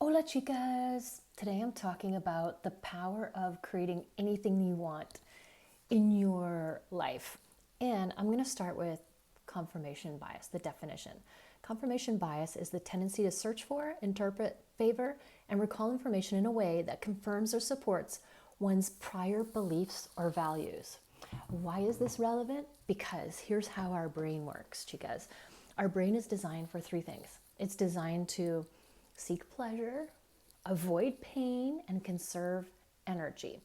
Hola, chicas! Today I'm talking about the power of creating anything you want in your life. And I'm going to start with confirmation bias, the definition. Confirmation bias is the tendency to search for, interpret, favor, and recall information in a way that confirms or supports one's prior beliefs or values. Why is this relevant? Because here's how our brain works, chicas. Our brain is designed for three things. It's designed to seek pleasure, avoid pain, and conserve energy.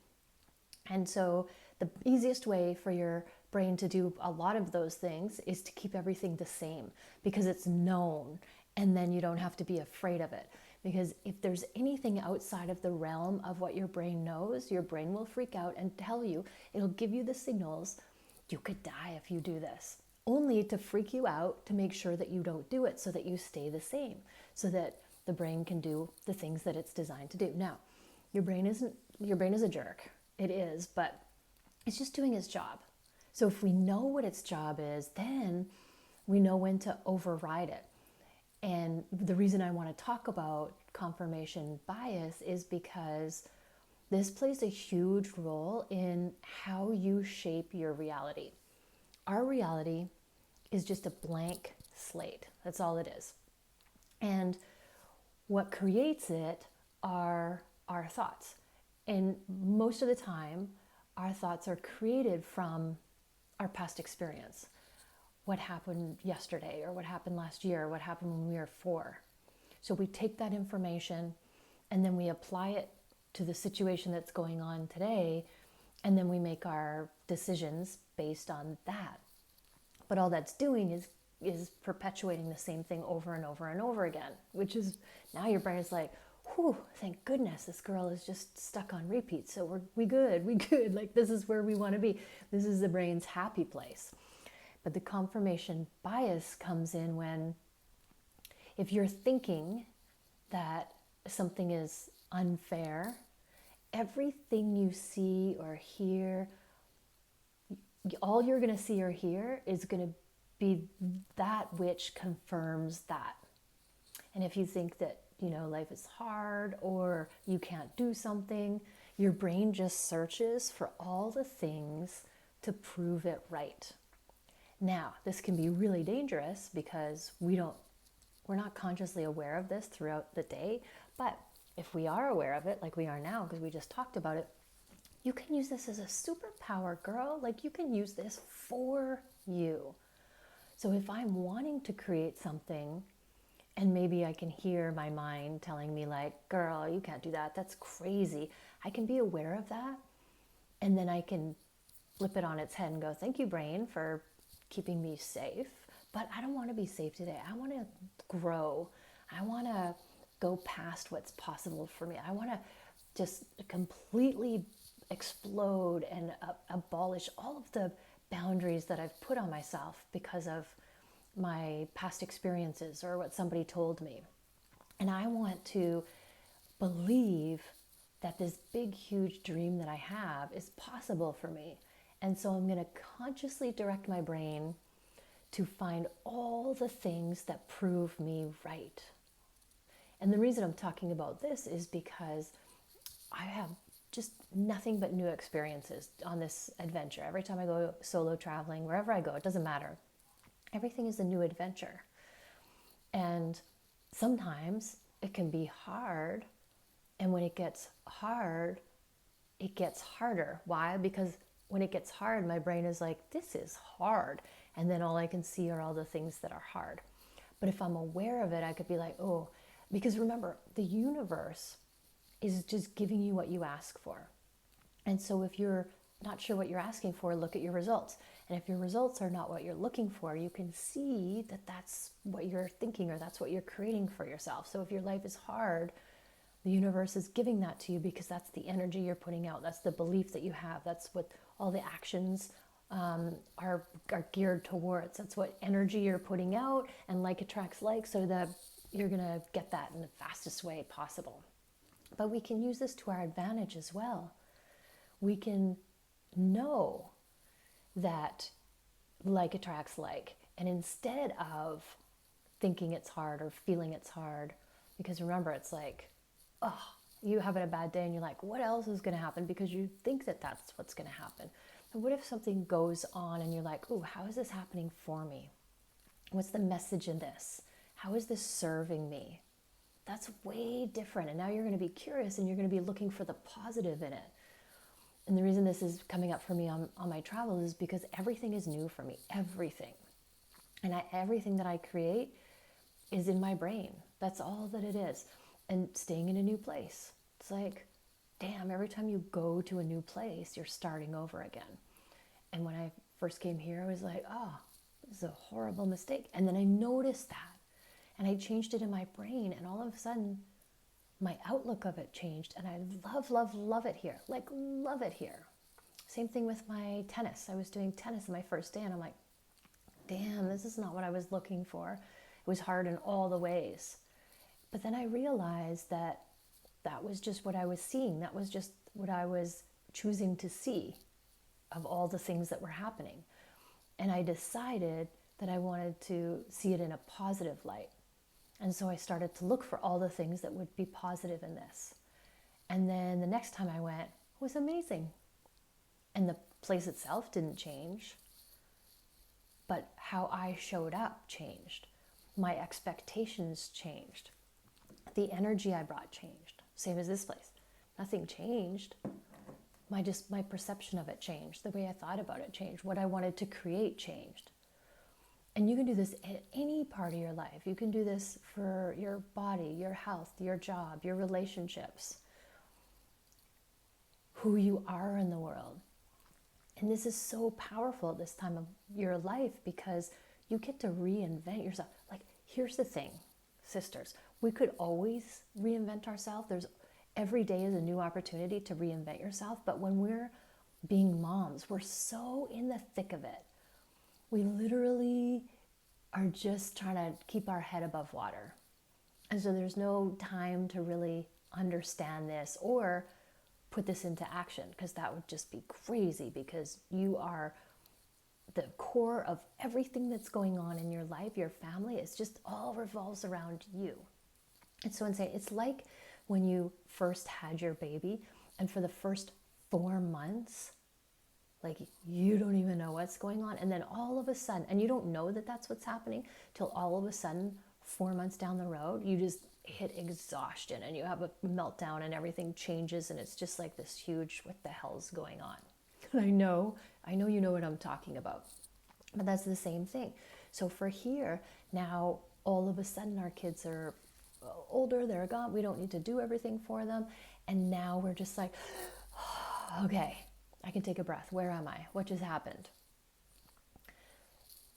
And so, the easiest way for your brain to do a lot of those things is to keep everything the same because it's known, and then you don't have to be afraid of it. Because if there's anything outside of the realm of what your brain knows, your brain will freak out and tell you, it'll give you the signals, you could die if you do this, only to freak you out to make sure that you don't do it so that you stay the same, so that the brain can do the things that it's designed to do. Now, your brain is a jerk. It is, but it's just doing its job. So if we know what its job is, then we know when to override it. And the reason I want to talk about confirmation bias is because this plays a huge role in how you shape your reality. Our reality is just a blank slate. That's all it is. And what creates it are our thoughts. And most of the time, our thoughts are created from our past experience. What happened yesterday, or what happened last year, or what happened when we were 4. So we take that information and then we apply it to the situation that's going on today, and then we make our decisions based on that. But all that's doing is perpetuating the same thing over and over and over again, which is now your brain is like, whew, thank goodness this girl is just stuck on repeat. So we good. Like, this is where we want to be. This is the brain's happy place. But the confirmation bias comes in when, if you're thinking that something is unfair, everything you see or hear, all you're going to see or hear is going to be that which confirms that. And if you think that, life is hard or you can't do something, your brain just searches for all the things to prove it right. Now, this can be really dangerous because we're not consciously aware of this throughout the day, but if we are aware of it, like we are now because we just talked about it, you can use this as a superpower, girl. Like, you can use this for you. So if I'm wanting to create something and maybe I can hear my mind telling me like, girl, you can't do that. That's crazy. I can be aware of that. And then I can flip it on its head and go, thank you, brain, for keeping me safe. But I don't want to be safe today. I want to grow. I want to go past what's possible for me. I want to just completely explode and abolish all of the boundaries that I've put on myself because of my past experiences or what somebody told me. And I want to believe that this big, huge dream that I have is possible for me. And so I'm going to consciously direct my brain to find all the things that prove me right. And the reason I'm talking about this is because I have just nothing but new experiences on this adventure. Every time I go solo traveling, wherever I go, it doesn't matter. Everything is a new adventure. And sometimes it can be hard. And when it gets hard, it gets harder. Why? Because when it gets hard, my brain is like, this is hard. And then all I can see are all the things that are hard. But if I'm aware of it, I could be like, oh, because remember, the universe is just giving you what you ask for. And so if you're not sure what you're asking for, look at your results. And if your results are not what you're looking for, you can see that that's what you're thinking or that's what you're creating for yourself. So if your life is hard, the universe is giving that to you because that's the energy you're putting out. That's the belief that you have. That's what all the actions are geared towards. That's what energy you're putting out, and like attracts like, so that you're going to get that in the fastest way possible. But we can use this to our advantage as well. We can know that like attracts like, and instead of thinking it's hard or feeling it's hard, because remember, it's like oh, you having a bad day and you're like, what else is going to happen? Because you think that that's what's going to happen. But what if something goes on and you're like, oh, how is this happening for me? What's the message in this? How is this serving me? That's way different. And now you're going to be curious and you're going to be looking for the positive in it. And the reason this is coming up for me on my travels is because everything is new for me, everything. And everything that I create is in my brain. That's all that it is. And staying in a new place. It's like, damn, every time you go to a new place, you're starting over again. And when I first came here, I was like, oh, this is a horrible mistake. And then I noticed that. And I changed it in my brain. And all of a sudden, my outlook of it changed. And I love, love, love it here. Like, love it here. Same thing with my tennis. I was doing tennis on my first day. And I'm like, damn, this is not what I was looking for. It was hard in all the ways. But then I realized that that was just what I was seeing. That was just what I was choosing to see of all the things that were happening. And I decided that I wanted to see it in a positive light. And so I started to look for all the things that would be positive in this. And then the next time I went was amazing. And the place itself didn't change, but how I showed up changed. My expectations changed. The energy I brought changed. Same as this place. Nothing changed. My perception of it changed. The way I thought about it changed. What I wanted to create changed. And you can do this at any part of your life. You can do this for your body, your health, your job, your relationships, who you are in the world. And this is so powerful at this time of your life because you get to reinvent yourself. Like, here's the thing, sisters. We could always reinvent ourselves. Every day is a new opportunity to reinvent yourself. But when we're being moms, we're so in the thick of it. We literally are just trying to keep our head above water. And so there's no time to really understand this or put this into action, because that would just be crazy, because you are the core of everything that's going on in your life. Your family is just all revolves around you. And so it's like when you first had your baby, and for the first 4 months, like, you don't even know what's going on. And then all of a sudden, and you don't know that that's what's happening till all of a sudden, 4 months down the road, you just hit exhaustion and you have a meltdown and everything changes. And it's just like this huge, what the hell's going on? And I know you know what I'm talking about, but that's the same thing. So for here, now all of a sudden our kids are older, they're gone, we don't need to do everything for them. And now we're just like, okay, I can take a breath. Where am I? What just happened?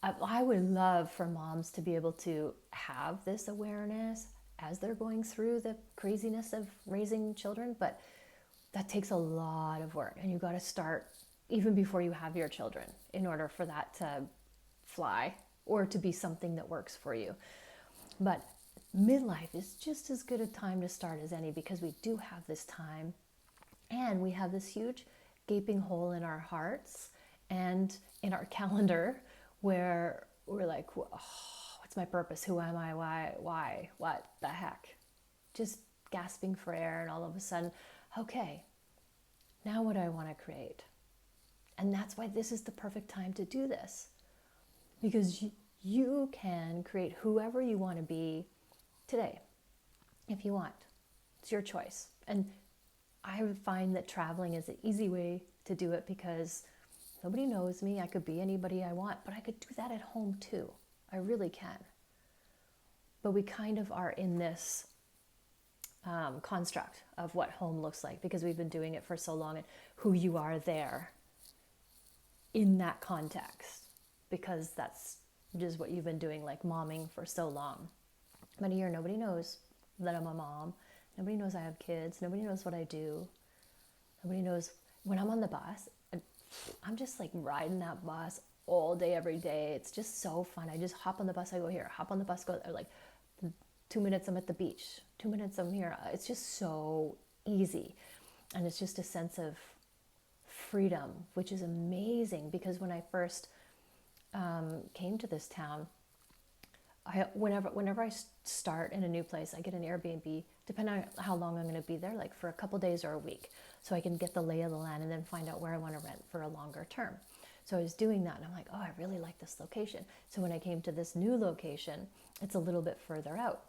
I would love for moms to be able to have this awareness as they're going through the craziness of raising children, but that takes a lot of work, and you got to start even before you have your children in order for that to fly or to be something that works for you. But midlife is just as good a time to start as any, because we do have this time and we have this huge gaping hole in our hearts and in our calendar where we're like, oh, what's my purpose? Who am I? Why? What the heck? Just gasping for air, and all of a sudden, okay, now what do I want to create? And that's why this is the perfect time to do this, because you can create whoever you want to be today if you want. It's your choice. And I find that traveling is an easy way to do it, because nobody knows me. I could be anybody I want, but I could do that at home too. I really can. But we kind of are in this construct of what home looks like, because we've been doing it for so long, and who you are there in that context, because that's just what you've been doing, like momming for so long. But here, nobody knows that I'm a mom. Nobody knows I have kids. Nobody knows what I do. Nobody knows when I'm on the bus. I'm just like riding that bus all day, every day. It's just so fun. I just hop on the bus. I go here, hop on the bus, go like 2 minutes I'm at the beach, 2 minutes I'm here. It's just so easy. And it's just a sense of freedom, which is amazing, because when I first came to this town, whenever I start in a new place, I get an Airbnb depending on how long I'm going to be there, like for a couple days or a week, so I can get the lay of the land and then find out where I want to rent for a longer term. So I was doing that and I'm like, oh, I really like this location. So when I came to this new location, it's a little bit further out.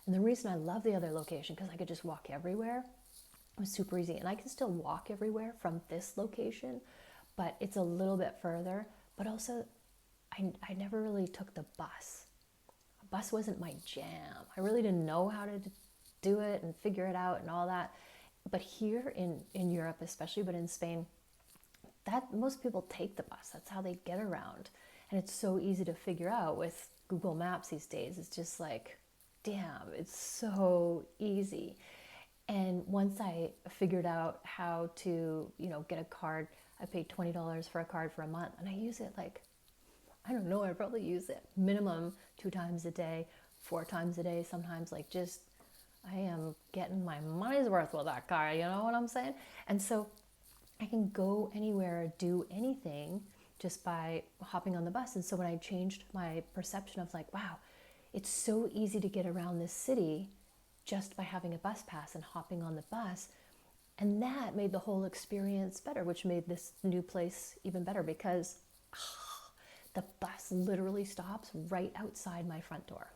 And the reason I love the other location, because I could just walk everywhere, it was super easy. And I can still walk everywhere from this location, but it's a little bit further. But also, I never really took the bus. A bus wasn't my jam. I really didn't know how to do it and figure it out and all that. But here in Europe especially, but in Spain, that most people take the bus. That's how they get around. And it's so easy to figure out with Google Maps these days. It's just like, damn, it's so easy. And once I figured out how to, get a card, I paid $20 for a card for a month, and I use it like, I don't know, I probably use it minimum 2 times a day, 4 times a day, sometimes, like, just, I am getting my money's worth with that card, you know what I'm saying? And so I can go anywhere, do anything just by hopping on the bus. And so when I changed my perception of like, wow, it's so easy to get around this city just by having a bus pass and hopping on the bus. And that made the whole experience better, which made this new place even better because the bus literally stops right outside my front door.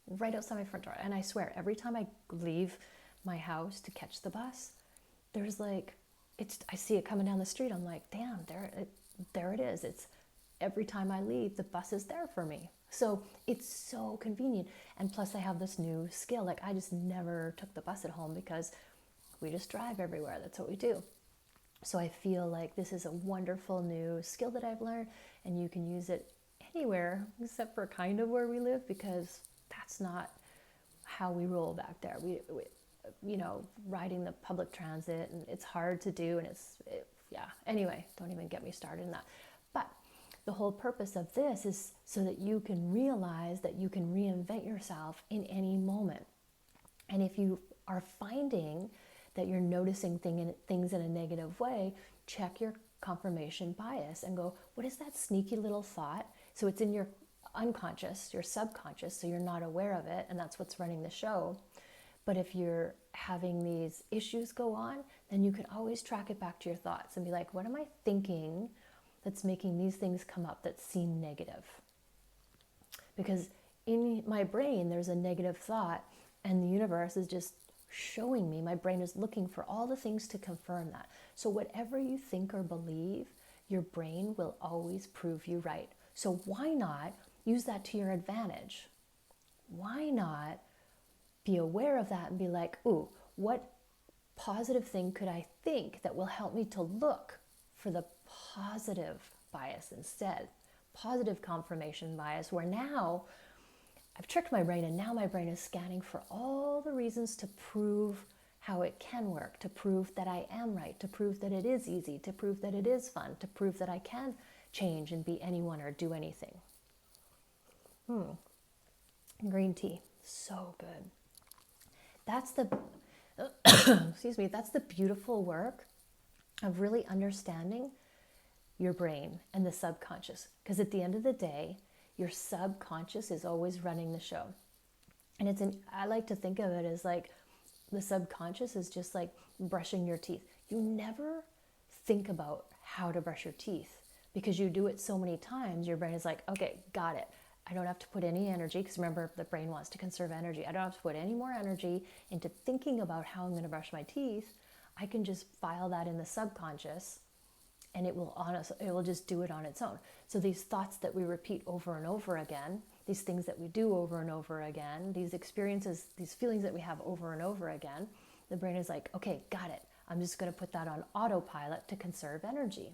Right outside my front door. And I swear, every time I leave my house to catch the bus, there's like, I see it coming down the street. I'm like, damn, there it is. It's every time I leave, the bus is there for me. So it's so convenient. And plus I have this new skill. Like I just never took the bus at home because we just drive everywhere. That's what we do. So I feel like this is a wonderful new skill that I've learned, and you can use it anywhere except for kind of where we live, because that's not how we roll back there. We riding the public transit, and it's hard to do, and anyway, don't even get me started in that. But the whole purpose of this is so that you can realize that you can reinvent yourself in any moment. And if you are finding that you're noticing things in a negative way, check your confirmation bias and go, what is that sneaky little thought? So it's in your unconscious, your subconscious, so you're not aware of it, and that's what's running the show. But if you're having these issues go on, then you can always track it back to your thoughts and be like, what am I thinking that's making these things come up that seem negative? Because in my brain, there's a negative thought, and the universe is just showing me, my brain is looking for all the things to confirm that. So whatever you think or believe, your brain will always prove you right. So why not use that to your advantage? Why not be aware of that and be like, ooh, what positive thing could I think that will help me to look for the positive bias instead? Positive confirmation bias, where now I've tricked my brain, and now my brain is scanning for all the reasons to prove how it can work, to prove that I am right, to prove that it is easy, to prove that it is fun, to prove that I can change and be anyone or do anything. Green tea, so good. That's the, that's the beautiful work of really understanding your brain and the subconscious. Because at the end of the day, your subconscious is always running the show. And I like to think of it as like the subconscious is just like brushing your teeth. You never think about how to brush your teeth because you do it so many times. Your brain is like, okay, got it. I don't have to put any energy, because remember, the brain wants to conserve energy. I don't have to put any more energy into thinking about how I'm going to brush my teeth. I can just file that in the subconscious, and it will just do it on its own. So these thoughts that we repeat over and over again, these things that we do over and over again, these experiences, these feelings that we have over and over again, the brain is like, okay, got it. I'm just going to put that on autopilot to conserve energy.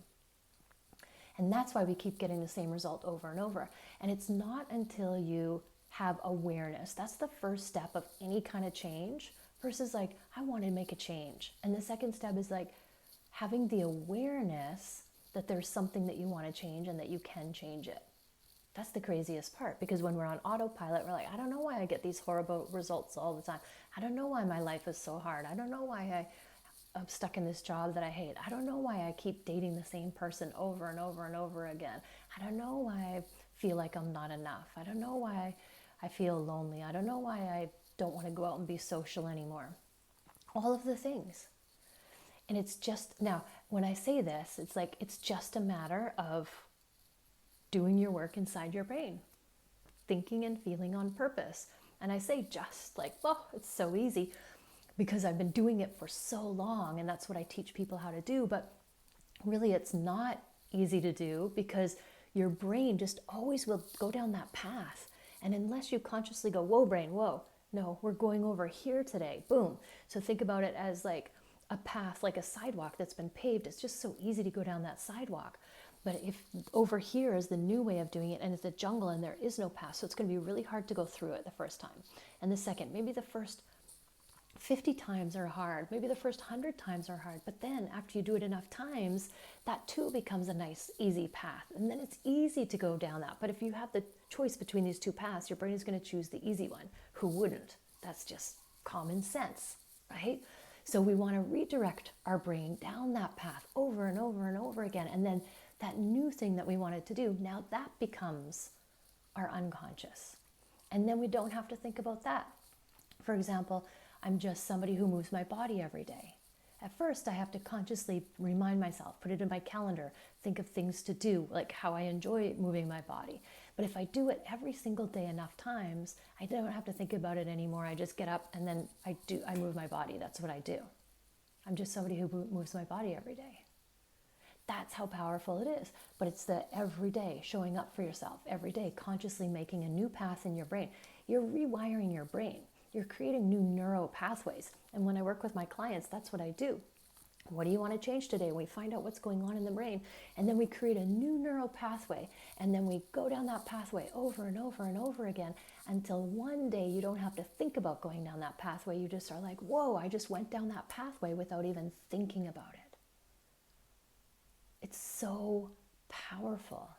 And that's why we keep getting the same result over and over. And it's not until you have awareness. That's the first step of any kind of change, versus like, I want to make a change. And the second step is like having the awareness that there's something that you want to change and that you can change it. That's the craziest part, because when we're on autopilot, we're like, I don't know why I get these horrible results all the time. I don't know why my life is so hard. I don't know why I'm stuck in this job that I hate. I don't know why I keep dating the same person over and over and over again. I don't know why I feel like I'm not enough. I don't know why I feel lonely. I don't know why I don't want to go out and be social anymore. All of the things. And it's just, now, when I say this, it's like, it's just a matter of doing your work inside your brain, thinking and feeling on purpose. And I say just, like, well, it's so easy because I've been doing it for so long, and that's what I teach people how to do. But really, it's not easy to do because your brain just always will go down that path. And unless you consciously go, whoa, brain, whoa, no, we're going over here today, boom. So think about it as like a path, like a sidewalk that's been paved. It's just so easy to go down that sidewalk. But if over here is the new way of doing it, and it's a jungle and there is no path, so it's going to be really hard to go through it the first time. And the second, maybe the first 50 times are hard, maybe the first 100 times are hard, but then after you do it enough times, that too becomes a nice, easy path. And then it's easy to go down that. But if you have the choice between these two paths, your brain is going to choose the easy one. Who wouldn't? That's just common sense, right? So we want to redirect our brain down that path over and over and over again. And then that new thing that we wanted to do, now that becomes our unconscious. And then we don't have to think about that. For example, I'm just somebody who moves my body every day. At first, I have to consciously remind myself, put it in my calendar, think of things to do, like how I enjoy moving my body. But if I do it every single day enough times, I don't have to think about it anymore. I just get up and then I move my body. That's what I do. I'm just somebody who moves my body every day. That's how powerful it is. But it's the everyday, showing up for yourself every day, consciously making a new path in your brain. You're rewiring your brain. You're creating new neural pathways. And when I work with my clients, that's what I do. What do you want to change today? We find out what's going on in the brain, and then we create a new neural pathway, and then we go down that pathway over and over and over again until one day you don't have to think about going down that pathway. You just are like, whoa, I just went down that pathway without even thinking about it. It's so powerful.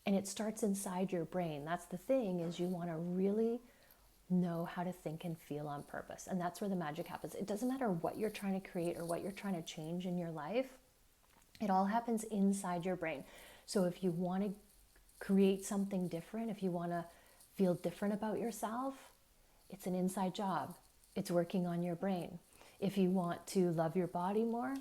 And it starts inside your brain. That's the thing, is you want to really know how to think and feel on purpose. And that's where the magic happens. It doesn't matter what you're trying to create or what you're trying to change in your life. It all happens inside your brain. So if you want to create something different, if you want to feel different about yourself, it's an inside job. It's working on your brain. If you want to love your body more,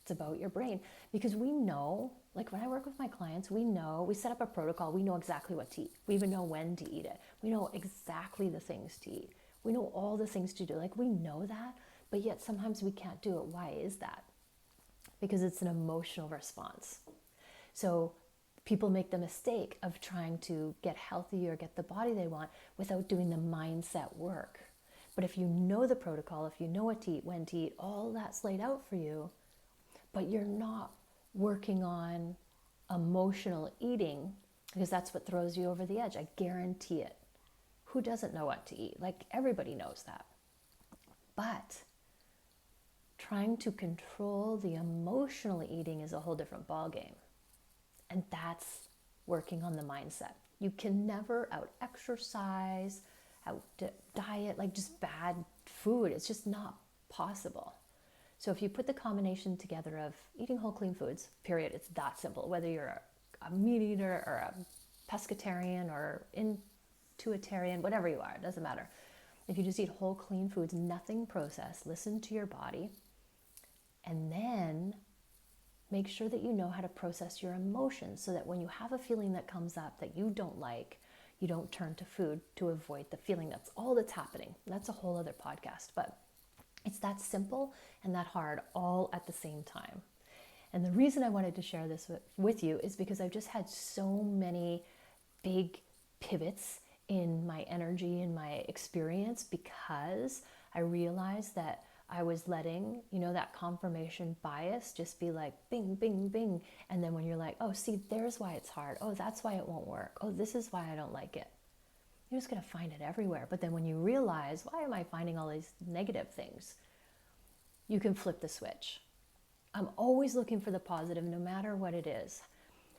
it's about your brain. Because we know, like when I work with my clients, we set up a protocol. We know exactly what to eat. We even know when to eat it. We know exactly the things to eat. We know all the things to do. Like we know that, but yet sometimes we can't do it. Why is that? Because it's an emotional response. So people make the mistake of trying to get healthy or get the body they want without doing the mindset work. But if you know the protocol, if you know what to eat, when to eat, all that's laid out for you, but you're not working on emotional eating, because that's what throws you over the edge. I guarantee it. Who doesn't know what to eat? Like everybody knows that. But trying to control the emotional eating is a whole different ballgame. And that's working on the mindset. You can never out exercise, out diet, like just bad food. It's just not possible. So if you put the combination together of eating whole clean foods, period, it's that simple. Whether you're a meat eater or a pescatarian or intuitarian, whatever you are, it doesn't matter. If you just eat whole clean foods, nothing processed, listen to your body, and then make sure that you know how to process your emotions so that when you have a feeling that comes up that you don't like, you don't turn to food to avoid the feeling. That's all that's happening. That's a whole other podcast, but it's that simple and that hard all at the same time. And the reason I wanted to share this with you is because I've just had so many big pivots in my energy and my experience, because I realized that I was letting, that confirmation bias just be like bing, bing, bing. And then when you're like, oh, see, there's why it's hard. Oh, that's why it won't work. Oh, this is why I don't like it. You're just going to find it everywhere. But then when you realize, why am I finding all these negative things? You can flip the switch. I'm always looking for the positive, no matter what it is.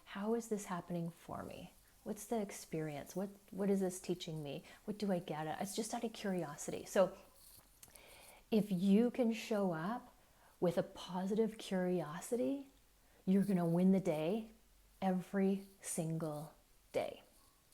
How is this happening for me? What's the experience? What is this teaching me? What do I get at? It's just out of curiosity. So if you can show up with a positive curiosity, you're going to win the day every single day.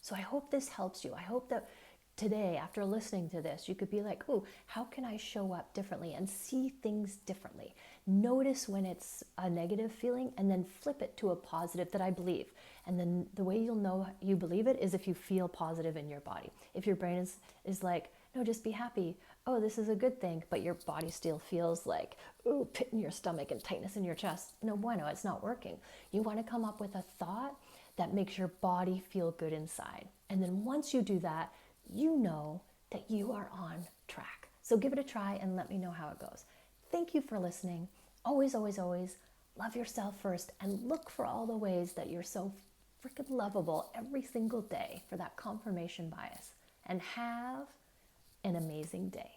So I hope this helps you. I hope that today, after listening to this, you could be like, oh, how can I show up differently and see things differently? Notice when it's a negative feeling and then flip it to a positive that I believe. And then the way you'll know you believe it is if you feel positive in your body. If your brain is like, no, just be happy. Oh, this is a good thing. But your body still feels like, oh, pit in your stomach and tightness in your chest. No bueno, it's not working. You want to come up with a thought that makes your body feel good inside. And then once you do that, you know that you are on track. So give it a try and let me know how it goes. Thank you for listening. Always, always, always love yourself first and look for all the ways that you're so freaking lovable every single day for that confirmation bias. And have an amazing day.